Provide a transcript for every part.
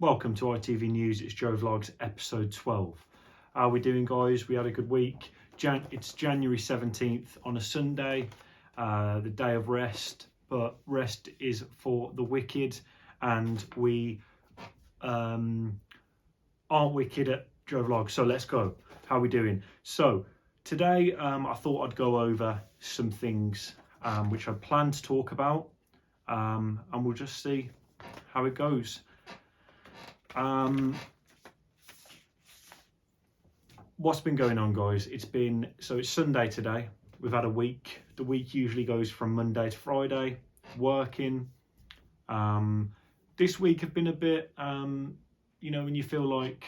Welcome to ITV News. It's Joe Vlogs, episode 12. How are we doing, guys? We had a good week. It's January 17th on a Sunday, the day of rest, but rest is for the wicked, and we aren't wicked at Joe Vlogs, so let's go. How are we doing? So today I thought I'd go over some things which I plan to talk about, and we'll just see how it goes. What's been going on, guys? It's Sunday today. We've had a week. The week usually goes from Monday to Friday, working. This week have been a bit, when you feel like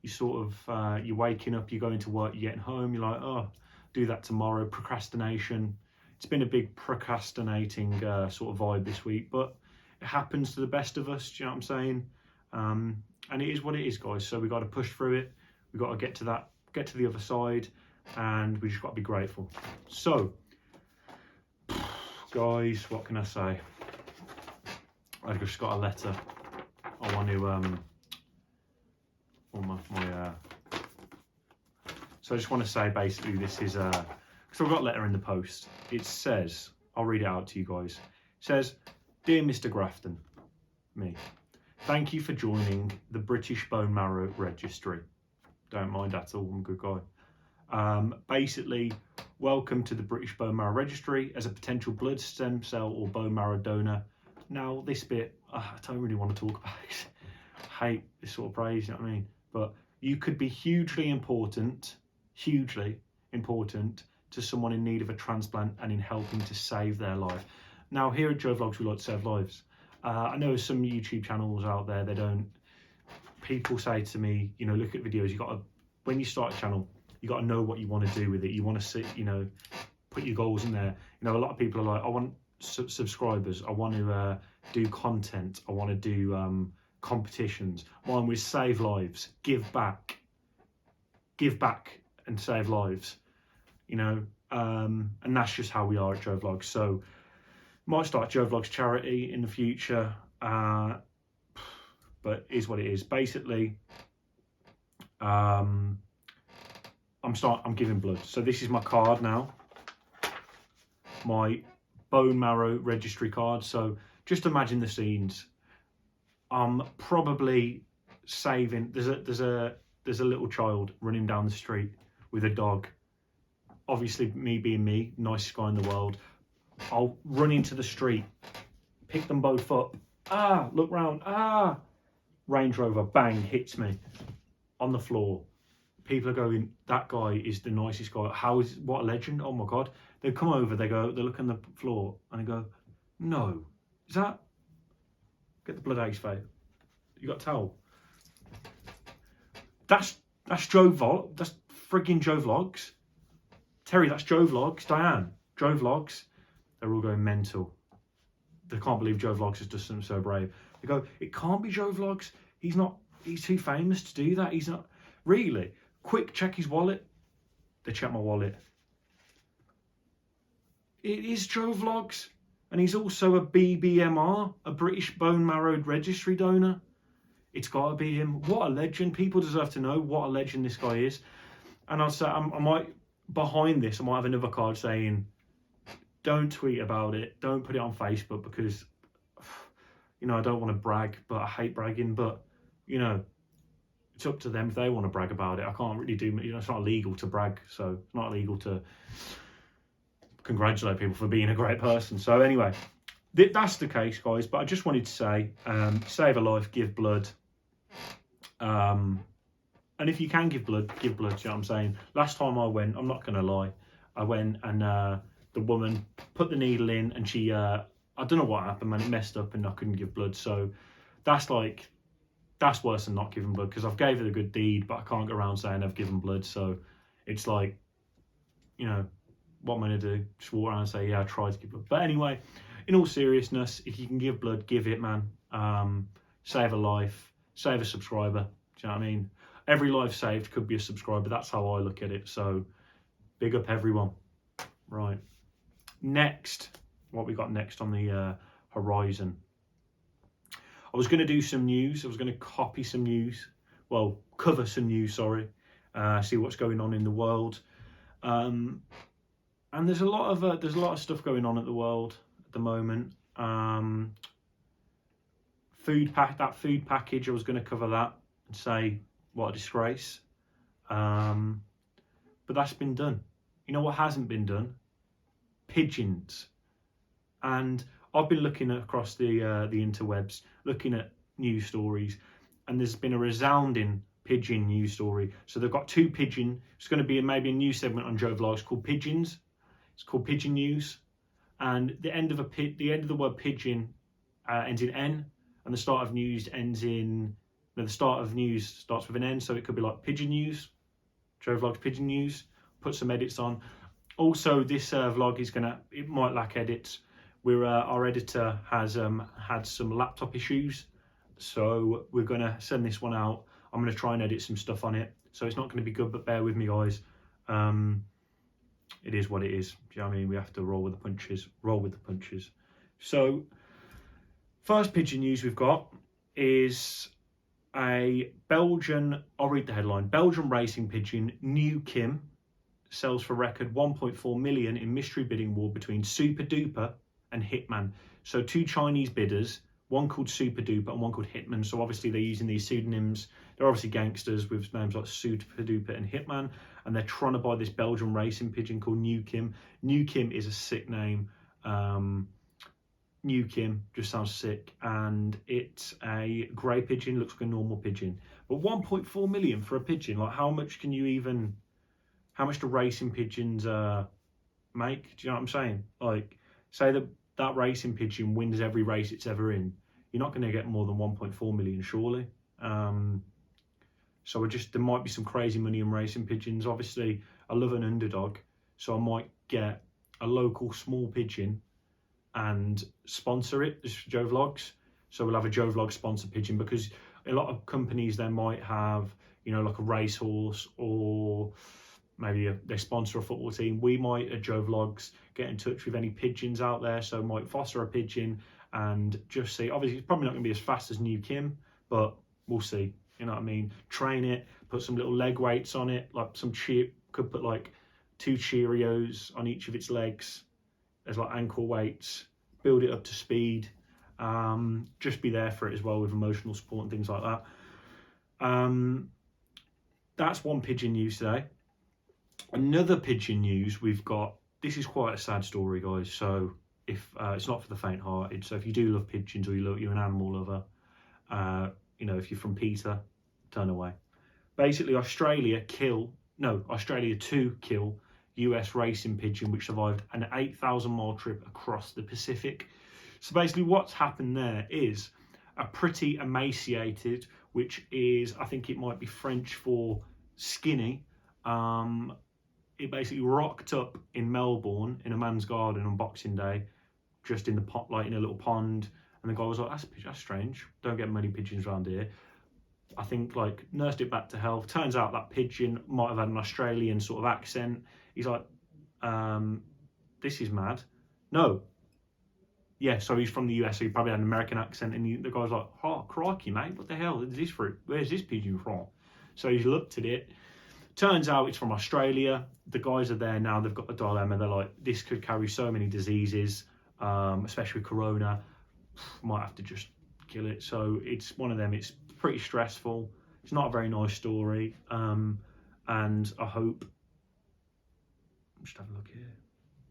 you sort of, you're waking up, you're going to work, you're getting home, you're like, oh, do that tomorrow, procrastination. It's been a big procrastinating sort of vibe this week, but it happens to the best of us, do you know what I'm saying? And it is what it is, guys. So we got to push through it. We got to get to the other side, and we just got to be grateful. So, guys, what can I say? I just got a letter. I want to So I just want to say, basically, this is so I've got a letter in the post. It says, I'll read it out to you guys. It says, "Dear Mr. Grafton, me. Thank you for joining the British Bone Marrow Registry." Don't mind at all, I'm a good guy. Basically, welcome to the British Bone Marrow Registry as a potential blood stem cell or bone marrow donor. Now, this bit, I don't really want to talk about it. I hate this sort of praise, you know what I mean? But you could be hugely important to someone in need of a transplant and in helping to save their life. Now, here at Joe Vlogs, we like to save lives. I know some YouTube channels out there, people say to me, look at videos, when you start a channel, you got to know what you want to do with it. You want to see, put your goals in there. A lot of people are like, I want subscribers. I want to do content. I want to do competitions. Mine was save lives, give back and save lives, and that's just how we are at Joe Vlogs. So might start Joe Vlogs charity in the future, but it is what it is. Basically, I'm giving blood. So this is my card now, my bone marrow registry card. So just imagine the scenes. I'm probably saving. There's a little child running down the street with a dog. Obviously, me being me, nicest guy in the world. I'll run into the street, pick them both up. Look round. Range Rover, bang, hits me on the floor. People are going, that guy is the nicest guy. What a legend. Oh my God. They come over, they look on the floor and they go, no, is that? Get the blood out of his face. You got a towel? That's Joe Vlog. That's frigging Joe Vlogs. Terry, that's Joe Vlogs. Diane, Joe Vlogs. They're all going mental. They can't believe Joe Vlogs has done something so brave. They go, it can't be Joe Vlogs. He's too famous to do that. He's not. Really? Quick, check his wallet. They check my wallet. It is Joe Vlogs. And he's also a BBMR, a British Bone Marrow Registry donor. It's got to be him. What a legend. People deserve to know what a legend this guy is. And I'll say, behind this, I might have another card saying, don't tweet about it. Don't put it on Facebook because, I don't want to brag, but I hate bragging. But, it's up to them if they want to brag about it. I can't really do, it's not illegal to brag. So it's not illegal to congratulate people for being a great person. So anyway, that's the case, guys. But I just wanted to say, save a life, give blood. And if you can give blood, you know what I'm saying? Last time I went, I'm not going to lie, I went and the woman put the needle in and she, I don't know what happened, man, it messed up and I couldn't give blood. So that's worse than not giving blood because I've gave it a good deed, but I can't go around saying I've given blood. So it's like, what am I going to do? Just walk around and say, yeah, I tried to give blood. But anyway, in all seriousness, if you can give blood, give it, man. Save a life, save a subscriber. Do you know what I mean? Every life saved could be a subscriber. That's how I look at it. So big up everyone. Right. Next, what we got next on the horizon. I was going to do some news. I was going to copy some news. Well, cover some news, sorry. See what's going on in the world. And there's a lot of stuff going on at the world at the moment. Food package, I was going to cover that and say what a disgrace. But that's been done. You know what hasn't been done? Pigeons. And I've been looking across the interwebs, looking at news stories, and there's been a resounding pigeon news story. So they've got two pigeon. It's going to be maybe a news segment on Joe Vlogs called Pigeons. It's called Pigeonews, and the end of the word pigeon ends in N, and the start of news ends in. No, the start of news starts with an N, so it could be like Pigeonews, Joe Vlogs Pigeonews. Put some edits on. Also, this vlog it might lack edits. Our editor has had some laptop issues, so we're gonna send this one out. I'm gonna try and edit some stuff on it, so it's not gonna be good, but bear with me, guys. It is what it is. Do you know what I mean? We have to roll with the punches. So, first pigeon news we've got is a Belgian. I'll read the headline: Belgian racing pigeon New Kim sells for record 1.4 million in mystery bidding war between Super Duper and Hitman. So two Chinese bidders, one called Super Duper and one called Hitman. So obviously they're using these pseudonyms. They're obviously gangsters with names like Super Duper and Hitman, and they're trying to buy this Belgian racing pigeon called New Kim. New Kim is a sick name. New Kim just sounds sick, and it's a grey pigeon, looks like a normal pigeon. But 1.4 million for a pigeon, like how much do racing pigeons make? Do you know what I'm saying? Like, say that racing pigeon wins every race it's ever in, you're not going to get more than 1.4 million, surely. So there might be some crazy money in racing pigeons. Obviously, I love an underdog, so I might get a local small pigeon and sponsor it as Joe Vlogs. So we'll have a Joe Vlog sponsor pigeon, because a lot of companies, they might have, like a racehorse, or maybe they sponsor a football team. We might, at Joe Vlogs, get in touch with any pigeons out there, so might foster a pigeon and just see. Obviously, it's probably not going to be as fast as New Kim, but we'll see. You know what I mean? Train it, put some little leg weights on it, like could put like 2 Cheerios on each of its legs as like ankle weights, build it up to speed, just be there for it as well with emotional support and things like that. That's one pigeon news today. Another pigeon news we've got, this is quite a sad story, guys, so if it's not for the faint-hearted, so if you do love pigeons, or you're an animal lover, if you're from PETA, turn away. Basically, Australia 2 kill US racing pigeon which survived an 8,000-mile trip across the Pacific. So basically what's happened there is a pretty emaciated, which is, I think it might be French for skinny, it basically rocked up in Melbourne in a man's garden on Boxing Day, just in the pot, like in a little pond, and the guy was like, that's strange, don't get many pigeons around here. I think, like, nursed it back to health. Turns out that pigeon might have had an Australian sort of accent. He's like, this is mad. No. Yeah, so he's from the US, so he probably had an American accent, and the guy's like, oh, crikey, mate, what the hell is this for? Where's this pigeon from? So he's looked at it. Turns out it's from Australia. The guys are there now. They've got the dilemma. They're like, this could carry so many diseases, especially corona. Might have to just kill it. So it's one of them. It's pretty stressful. It's not a very nice story. And I hope... Just have a look here.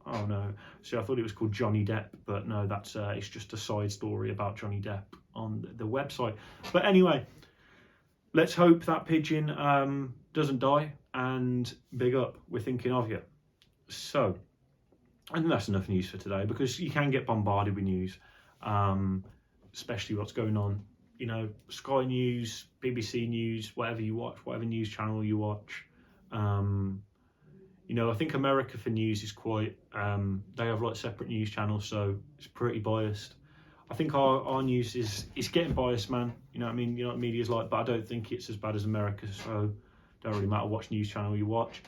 Oh no. See, I thought it was called Johnny Depp, but no, that's it's just a side story about Johnny Depp on the website. But anyway, let's hope that pigeon doesn't die, and big up, we're thinking of you. So, I think that's enough news for today, because you can get bombarded with news, especially what's going on, Sky News, BBC News, whatever you watch, whatever news channel you watch. I think America for news is quite, they have like separate news channels, so it's pretty biased. I think our news is getting biased, man. You know what I mean? You know what media's like, but I don't think it's as bad as America, so don't really matter which news channel you watch.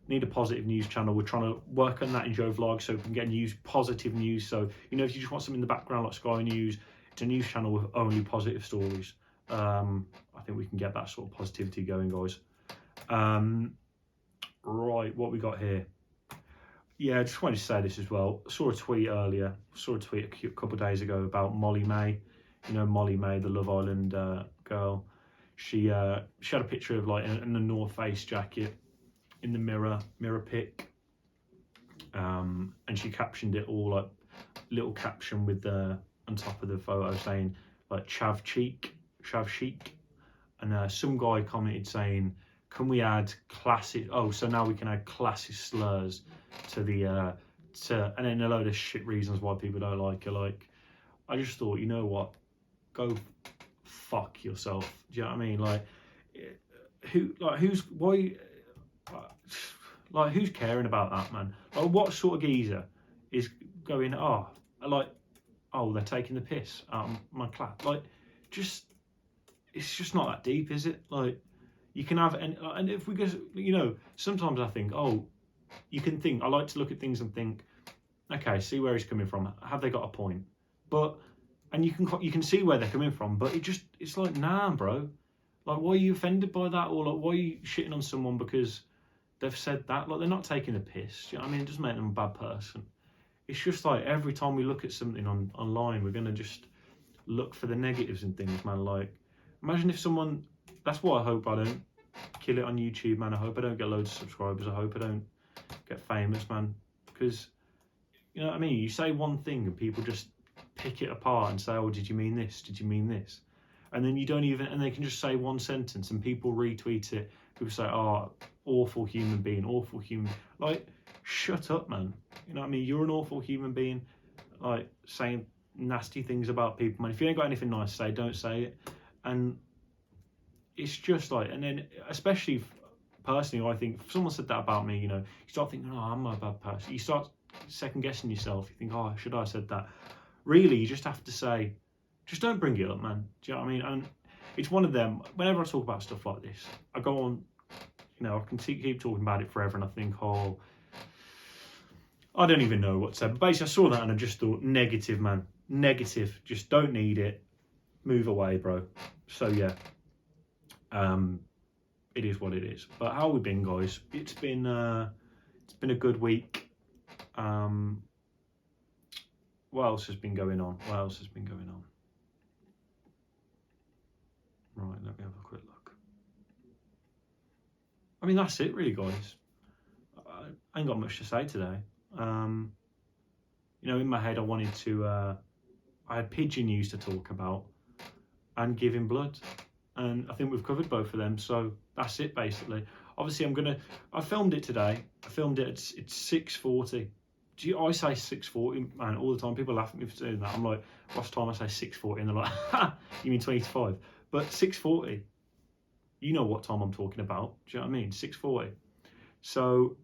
Need a positive news channel. We're trying to work on that in Joe Vlog, so we can get positive news. So, if you just want something in the background like Sky News, It's a news channel with only positive stories. I think we can get that sort of positivity going, guys. Right, what we got here? Yeah, I just wanted to say this as well. I saw a tweet earlier. A couple of days ago about Molly May. You know Molly May, the Love Island girl. She had a picture of like in a North Face jacket in the mirror pic. And she captioned it all like little caption with the on top of the photo saying like chav chic, and some guy commented saying, can we add classic, so now we can add classist slurs to the and then a load of shit reasons why people don't like her. Like, I just thought, you know what, go fuck yourself. Do you know what I mean? Like who's caring about that, man? Like, what sort of geezer is going, they're taking the piss out of my class? Like, it's just not that deep, is it? Like, you can have, and if we go, sometimes I think, you can think, I like to look at things and think, okay, see where he's coming from. Have they got a point? And you can see where they're coming from, but it's like, nah, bro. Like, why are you offended by that? Or like, why are you shitting on someone because they've said that? Like, they're not taking the piss. Do you know what I mean? It doesn't make them a bad person. It's just like every time we look at something online, we're going to just look for the negatives and things, man. Like, imagine if someone, that's why I hope I don't kill it on YouTube, man. I hope I don't get loads of subscribers. I hope I don't get famous, man. Because, you know what I mean? You say one thing and people just pick it apart and say, oh, did you mean this? Did you mean this? And then and they can just say one sentence and people retweet it. People say, oh, awful human being, awful human. Like, shut up, man. You know what I mean? You're an awful human being, like, saying nasty things about people, man. If you ain't got anything nice to say, don't say it. And it's just like, and then especially personally, I think if someone said that about me, you start thinking, oh, I'm a bad person. You start second guessing yourself. You think, oh, should I have said that? Really, you just have to say, just don't bring it up, man. Do you know what I mean? And it's one of them, whenever I talk about stuff like this, I go on, I can keep talking about it forever, and I think, I don't even know what to say. But basically, I saw that and I just thought, negative, man. Negative. Just don't need it. Move away, bro. So, yeah. It is what it is. But how have we been, guys? It's been a good week. What else has been going on? Right, let me have a quick look. I mean, that's it really, guys. I ain't got much to say today. In my head I wanted to, I had Pigeonews to talk about and Giving Blood. And I think we've covered both of them, so that's it basically. Obviously I filmed it today. I filmed it, it's 6:40. I say 6:40, man, all the time. People laugh at me for doing that. I'm like, last time I say 6:40, and they're like, ha, you mean 25? But 6:40, you know what time I'm talking about. Do you know what I mean? 6:40. So,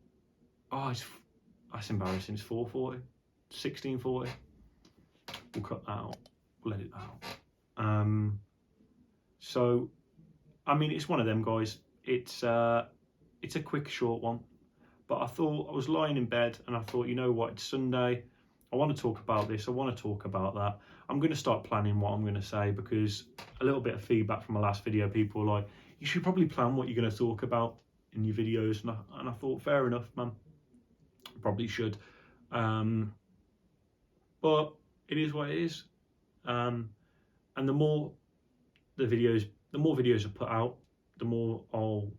that's embarrassing. It's 4:40, 16:40. We'll cut that out. We'll let it out. So, I mean, it's one of them, guys. It's a quick, short one. But I thought, I was lying in bed and I thought, you know what, it's Sunday. I want to talk about this. I want to talk about that. I'm going to start planning what I'm going to say, because a little bit of feedback from my last video, people were like, you should probably plan what you're going to talk about in your videos. And I thought, fair enough, man. Probably should. But it is what it is. And the more videos I put out, the more I'll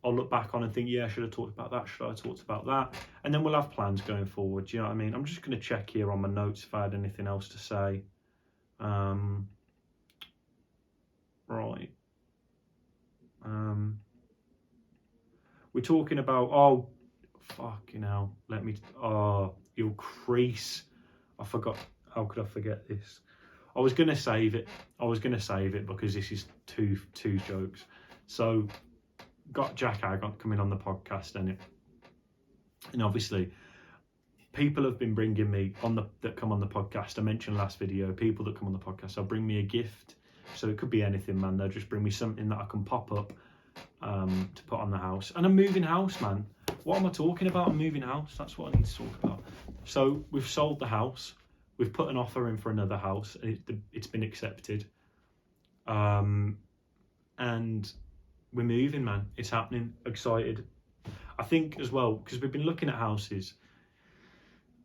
look back on and think, yeah, I should have talked about that, should I have talked about that? And then we'll have plans going forward, do you know what I mean? I'm just going to check here on my notes if I had anything else to say. Right. We're talking about, fucking hell, you'll crease. I forgot, how could I forget this? I was going to save it because this is two jokes. So, got Jack Ag coming on the podcast, and obviously people have been bringing me that come on the podcast. I mentioned last video, people that come on the podcast, they'll bring me a gift. So it could be anything, man. They'll just bring me something that I can pop up to put on the house. And I'm moving house, man. What am I talking about? I'm moving house. That's what I need to talk about. So we've sold the house. we've put an offer in for another house, and it's been accepted. And we're moving, man. It's happening. Excited. I think as well, because we've been looking at houses,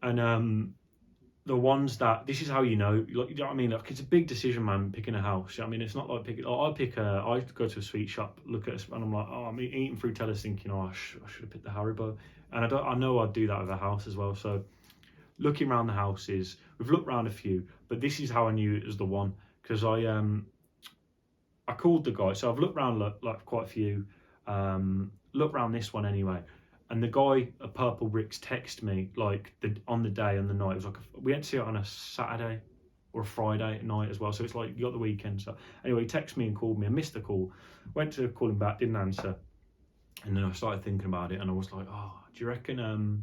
and the ones that, this is how you know, like, you know what I mean? Like, it's a big decision, man, picking a house. You know what I mean, it's not like I go to a sweet shop, look at and I'm like, oh, I'm eating fruitellas thinking, oh, I should have picked the Haribo. And I know I'd do that with a house as well. So looking around the houses, we've looked around a few, but this is how I knew it was the one, because I called the guy. So I've looked around like quite a few, looked around this one anyway. And the guy at Purple Bricks texted me like on the day and the night. It was like we had to see it on a Saturday or a Friday night as well. So it's like you got the weekend. So anyway, he texted me and called me. I missed the call. Went to call him back, didn't answer. And then I started thinking about it, and I was like, oh, do you reckon? And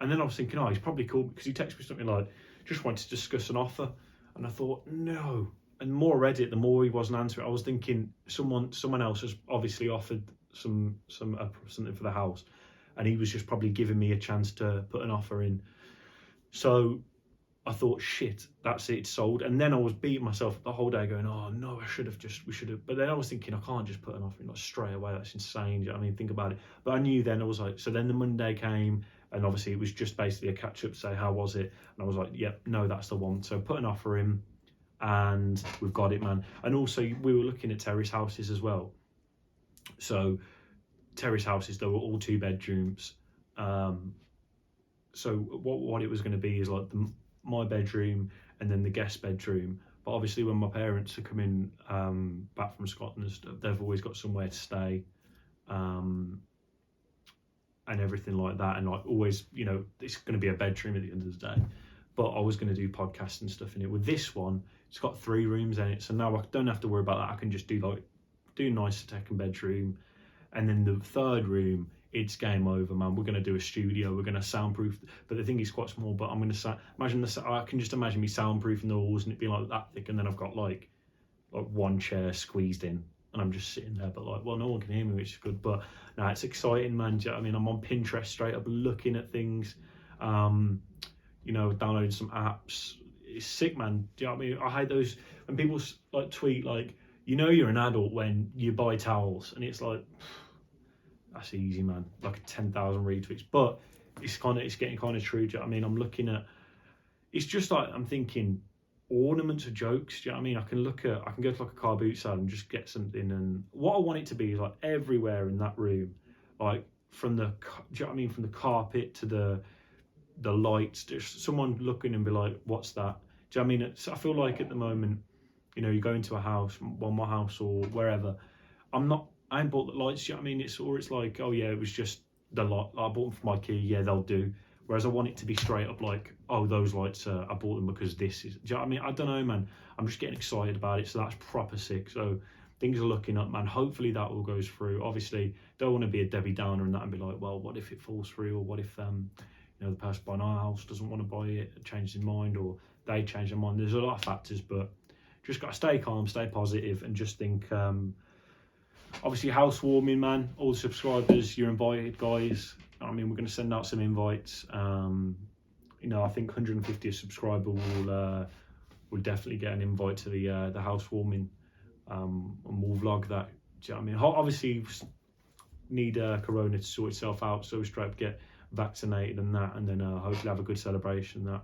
then I was thinking, oh, he's probably called because he texted me something like, just wanted to discuss an offer. And I thought, no. And the more I read it, the more he wasn't answering. I was thinking someone else has obviously offered something for the house, and he was just probably giving me a chance to put an offer in. So I thought, shit, that's it, it's sold. And then I was beating myself the whole day going, oh no, we should have. But then I was thinking, I can't just put an offer in like straight away. That's insane. I mean, think about it. But I knew then, I was like, so then the Monday came, and obviously it was just basically a catch up to say, how was it? And I was like, yep, no, that's the one. So put an offer in, and we've got it, man. And also we were looking at terrace houses as well. So terrace houses, they were all 2 bedrooms. So what it was going to be is like my bedroom and then the guest bedroom. But obviously when my parents are coming back from Scotland and stuff, they've always got somewhere to stay, and everything like that. And like always, you know, it's going to be a bedroom at the end of the day. But I was going to do podcasts and stuff in it. With this one, it's got 3 rooms in it, so now I don't have to worry about that. I can just do a nice second bedroom. And then the 3rd room, it's game over, man. We're going to do a studio. We're going to soundproof. But the thing is quite small. But I'm going to I can just imagine me soundproofing the walls and it being like that thick. And then I've got like 1 chair squeezed in, and I'm just sitting there. But like, well, no one can hear me, which is good. But no, it's exciting, man. Do you know what I mean? I'm on Pinterest straight up looking at things. You know, downloading some apps. It's sick, man. Do you know what I mean? I hate those when people like tweet like, you know, you're an adult when you buy towels, and it's like, that's easy, man. Like 10,000 retweets, but it's getting kind of true. Do you know what I mean? I'm looking at, it's just like, I'm thinking ornaments are jokes. Do you know what I mean? I can go to like a car boot sale and just get something, and what I want it to be is like everywhere in that room, like from the, do you know what I mean? From the carpet to the lights, just someone looking and be like, what's that? Do you know what I mean? I feel like at the moment, you know, you go into a house, well, my house or wherever, I ain't bought the lights, you know what I mean? It's like, oh yeah, it was just the light, I bought them for my key, yeah, they'll do. Whereas I want it to be straight up like, oh, those lights, I bought them because this is, do you know what I mean? I don't know, man. I'm just getting excited about it, so that's proper sick. So things are looking up, man. Hopefully that all goes through. Obviously, don't want to be a Debbie Downer and that and be like, well, what if it falls through? Or what if, you know, the person buying our house doesn't want to buy it, changes his mind, or they change their mind. There's a lot of factors, but just got to stay calm, stay positive, and just think, obviously housewarming, man. All the subscribers, you're invited, guys. I mean, we're going to send out some invites. You know, I think 150th subscriber will definitely get an invite to the housewarming, and we'll vlog that. Do you know what I mean? Obviously, need Corona to sort itself out, so we straight up get vaccinated and that, and then hopefully have a good celebration. That.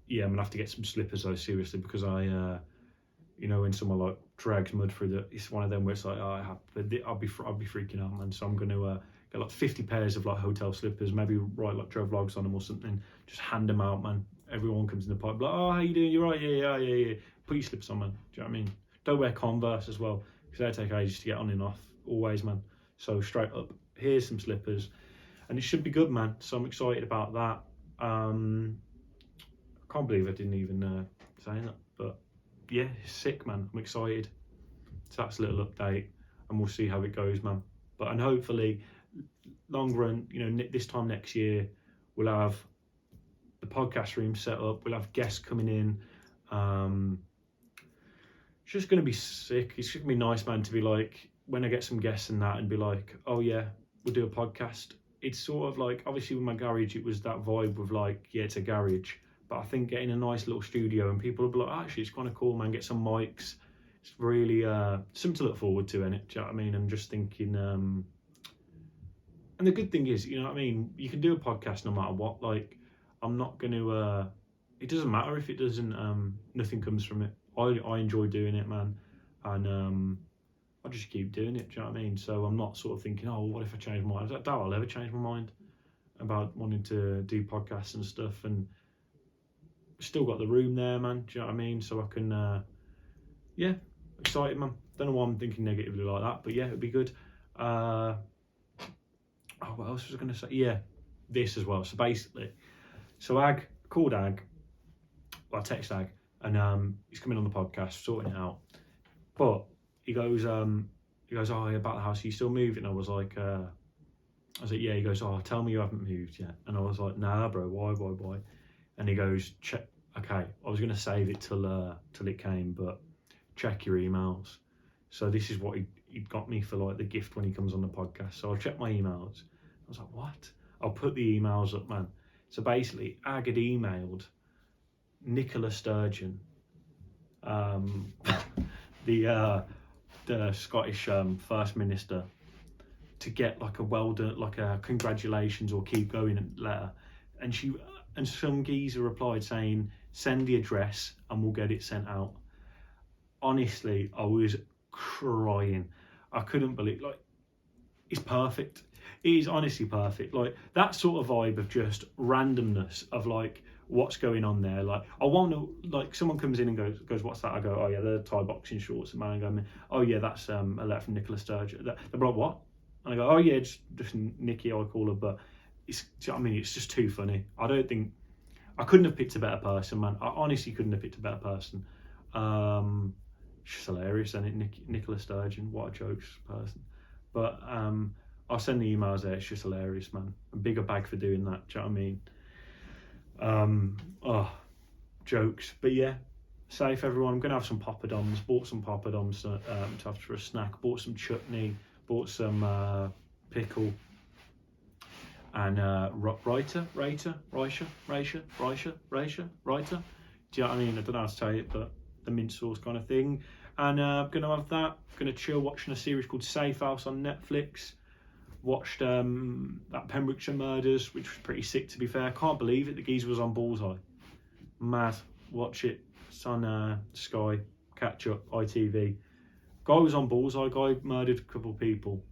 Yeah, I'm gonna have to get some slippers though, seriously, because you know, when someone like drags mud through it's one of them where it's like, oh, I'll be freaking out, man. So I'm gonna get like 50 pairs of like hotel slippers, maybe write like Joe Vlogs on them or something, just hand them out, man. Everyone comes in the pub like, oh, how you doing? You're right, yeah. Put your slippers on, man. Do you know what I mean? Don't wear Converse as well, because they take ages to get on and off, always, man. So straight up, here's some slippers, and it should be good, man. So I'm excited about that. I can't believe I didn't even say that, but yeah, sick, man. I'm excited. So that's a little update, and we'll see how it goes, man. And hopefully, long run, you know, this time next year, we'll have the podcast room set up. We'll have guests coming in. It's just going to be sick. It's going to be nice, man, to be like, when I get some guests and that, and be like, oh yeah, we'll do a podcast. it's sort of like, obviously with my garage, it was that vibe of like, yeah, it's a garage. But I think getting a nice little studio and people will be like, oh, actually, it's kind of cool, man. Get some mics. It's really something to look forward to, innit? Do you know what I mean? I'm just thinking, and the good thing is, you know what I mean? You can do a podcast no matter what. Like, I'm not going to, it doesn't matter if it doesn't, nothing comes from it. I enjoy doing it, man. And I just keep doing it, do you know what I mean? So I'm not sort of thinking, oh, what if I change my mind? I doubt I'll ever change my mind about wanting to do podcasts and stuff. And still got the room there, man, do you know what I mean? So I can, yeah, excited, man. Don't know why I'm thinking negatively like that, but yeah, it'd be good. Oh, what else was I going to say? Yeah, this as well. So basically, Ag, called Ag, well, I text Ag, and he's coming on the podcast, sorting it out. But he goes, oh, yeah, about the house, are you still moving? I was like, yeah. He goes, oh, tell me you haven't moved yet. And I was like, nah, bro, why? And he goes, check. Okay, I was going to save it till it came, but check your emails. So this is what he got me for like the gift when he comes on the podcast. So I'll check my emails. I was like, what? I'll put the emails up, man. So basically, Ag had emailed Nicola Sturgeon, the Scottish First Minister, to get like a well done, like a congratulations or keep going letter, and some geezer replied saying, send the address and we'll get it sent out. Honestly, I was crying. I couldn't believe, like, it's perfect. It is honestly perfect. Like, that sort of vibe of just randomness of like what's going on there. Like, I won't know, like, someone comes in and goes, what's that? I go, oh yeah, they're Thai boxing shorts. And man, I go, oh yeah, that's a letter from Nicola Sturgeon. They're like, what? And I go, oh yeah, just Nikki, I call her. But it's, I mean, it's just too funny. I don't think, I couldn't have picked a better person, man. I honestly couldn't have picked a better person. She's hilarious, isn't it? Nicola Sturgeon, what a jokes person. But I'll send the emails there. It's just hilarious, man. A bigger bag for doing that. Do you know what I mean? Jokes. But yeah, safe everyone. I'm gonna have some poppadoms. Bought some poppadoms to have for a snack. Bought some chutney. Bought some pickle. And Reiter. Do you know what I mean? I don't know how to say it, but the mint sauce kind of thing. And I'm gonna have that. Gonna chill watching a series called Safe House on Netflix. Watched that Pembrokeshire Murders, which was pretty sick, to be fair. Can't believe it. The geezer was on Bullseye. Mad. Watch it. It's on Sky. Catch up. ITV. Guy was on Bullseye. Guy murdered a couple of people,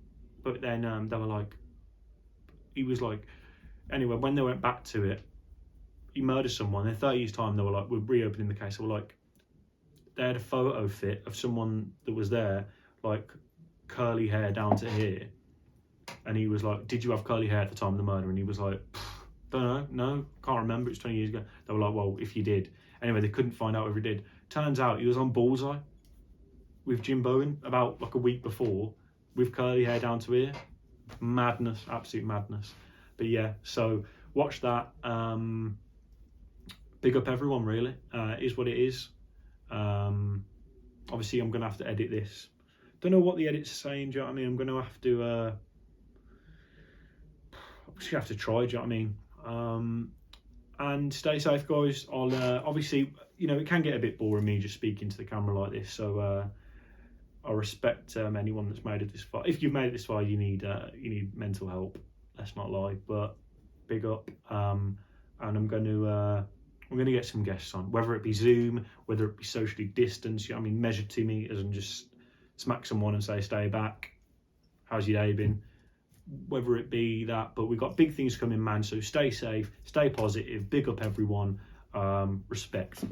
but then they were like, he was like, anyway, when they went back to it, he murdered someone. In 30 years' time, they were like, we're reopening the case. They were like, they had a photo fit of someone that was there, like curly hair down to here. And he was like, did you have curly hair at the time of the murder? And he was like, don't know, no, can't remember. It's 20 years ago. They were like, well, if you did. Anyway, they couldn't find out if he did. Turns out he was on Bullseye with Jim Bowen about like a week before with curly hair down to here. Madness, absolute madness. But yeah, so watch that. Big up everyone, really. It is what it is. Obviously, I'm going to have to edit this. Don't know what the edit's saying, do you know what I mean? I'm going to have to... obviously have to try, do you know what I mean? And stay safe, guys. I'll obviously, you know, it can get a bit boring me just speaking to the camera like this, so I respect anyone that's made it this far. If you've made it this far, you need mental help. Let's not lie, but big up. And I'm going to get some guests on, whether it be Zoom, whether it be socially distanced. You know what I mean, measure 2 meters and just smack someone and say, stay back. How's your day been? Whether it be that, but we've got big things coming, man. So stay safe, stay positive. Big up everyone. Respect.